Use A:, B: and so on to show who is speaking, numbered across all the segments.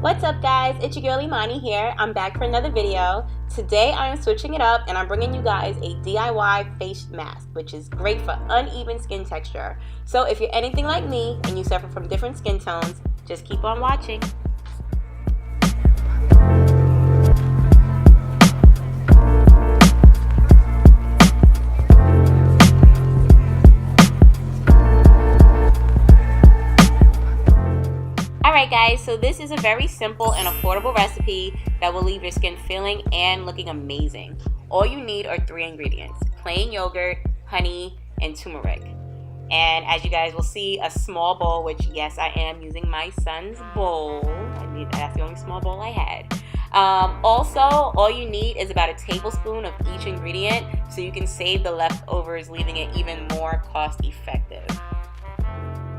A: What's up guys, it's your girl Imani here. I'm back for another video. Today I'm switching it up and I'm bringing you guys a DIY face mask, which is great for uneven skin texture. So if you're anything like me and you suffer from different skin tones, just keep on watching. Alright guys, so this is a very simple and affordable recipe that will leave your skin feeling and looking amazing. All you need are 3 ingredients: plain yogurt, honey, and turmeric. And as you guys will see, a small bowl, which yes, I am using my son's bowl. That's the only small bowl I had. Also, all you need is about a tablespoon of each ingredient so you can save the leftovers, leaving it even more cost effective.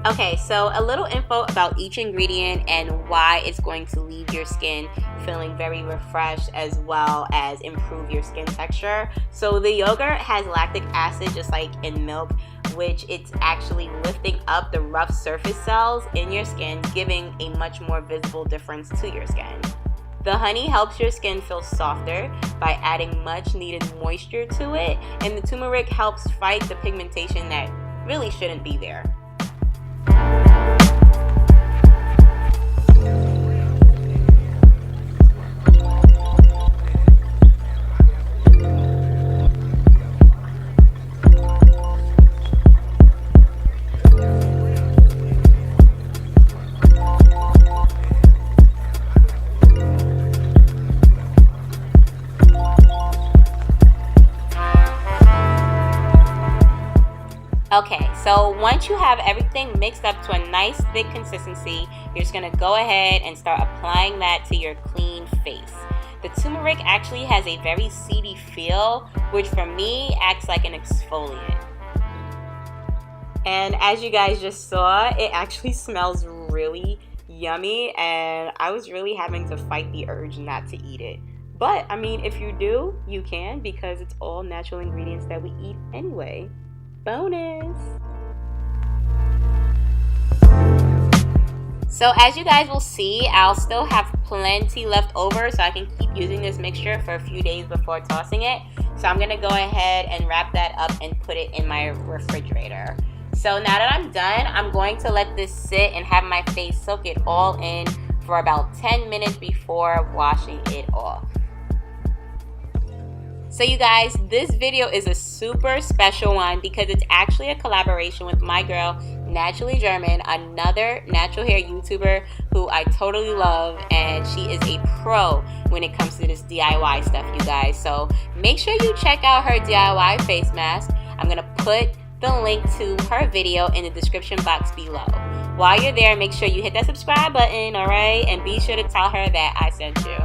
A: Okay, so a little info about each ingredient and why it's going to leave your skin feeling very refreshed as well as improve your skin texture. So the yogurt has lactic acid just like in milk, which it's actually lifting up the rough surface cells in your skin, giving a much more visible difference to your skin. The honey helps your skin feel softer by adding much needed moisture to it, and the turmeric helps fight the pigmentation that really shouldn't be there. Okay, so once you have everything mixed up to a nice thick consistency, you're just going to go ahead and start applying that to your clean face. The turmeric actually has a very seedy feel, which for me acts like an exfoliant. And as you guys just saw, it actually smells really yummy, and I was really having to fight the urge not to eat it. But I mean, if you do, you can, because it's all natural ingredients that we eat anyway. Bonus! So as you guys will see, I'll still have plenty left over, so I can keep using this mixture for a few days before tossing it. So I'm gonna go ahead and wrap that up and put it in my refrigerator. So now that I'm done, I'm going to let this sit and have my face soak it all in for about 10 minutes before washing it off. So you guys, this video is a super special one because it's actually a collaboration with my girl, NaturallyJermin, another natural hair YouTuber who I totally love, and she is a pro when it comes to this DIY stuff, you guys. So make sure you check out her DIY face mask. I'm going to put the link to her video in the description box below. While you're there, make sure you hit that subscribe button, alright? And be sure to tell her that I sent you.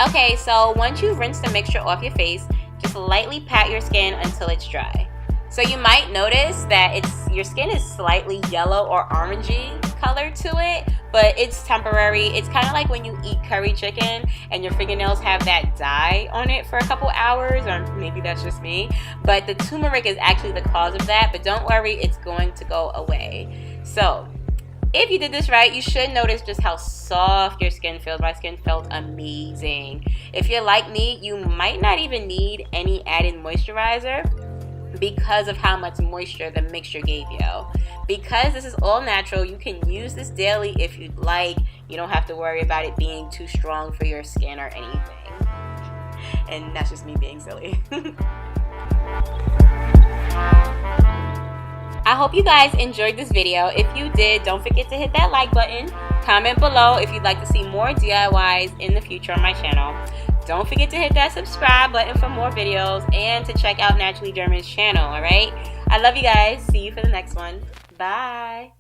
A: Okay, so once you've rinsed the mixture off your face, just lightly pat your skin until it's dry. So you might notice that your skin is slightly yellow or orangey color to it, but it's temporary. It's kind of like when you eat curry chicken and your fingernails have that dye on it for a couple hours, or maybe that's just me. But the turmeric is actually the cause of that, but don't worry, it's going to go away. So if you did this right, you should notice just how soft your skin feels. My skin felt amazing. If you're like me, you might not even need any added moisturizer because of how much moisture the mixture gave you. Because this is all natural, you can use this daily if you'd like. You don't have to worry about it being too strong for your skin or anything. And that's just me being silly. I hope you guys enjoyed this video. If you did, don't forget to hit that like button. Comment below if you'd like to see more DIYs in the future on my channel. Don't forget to hit that subscribe button for more videos and to check out NaturallyJermin's channel, alright? I love you guys. See you for the next one. Bye.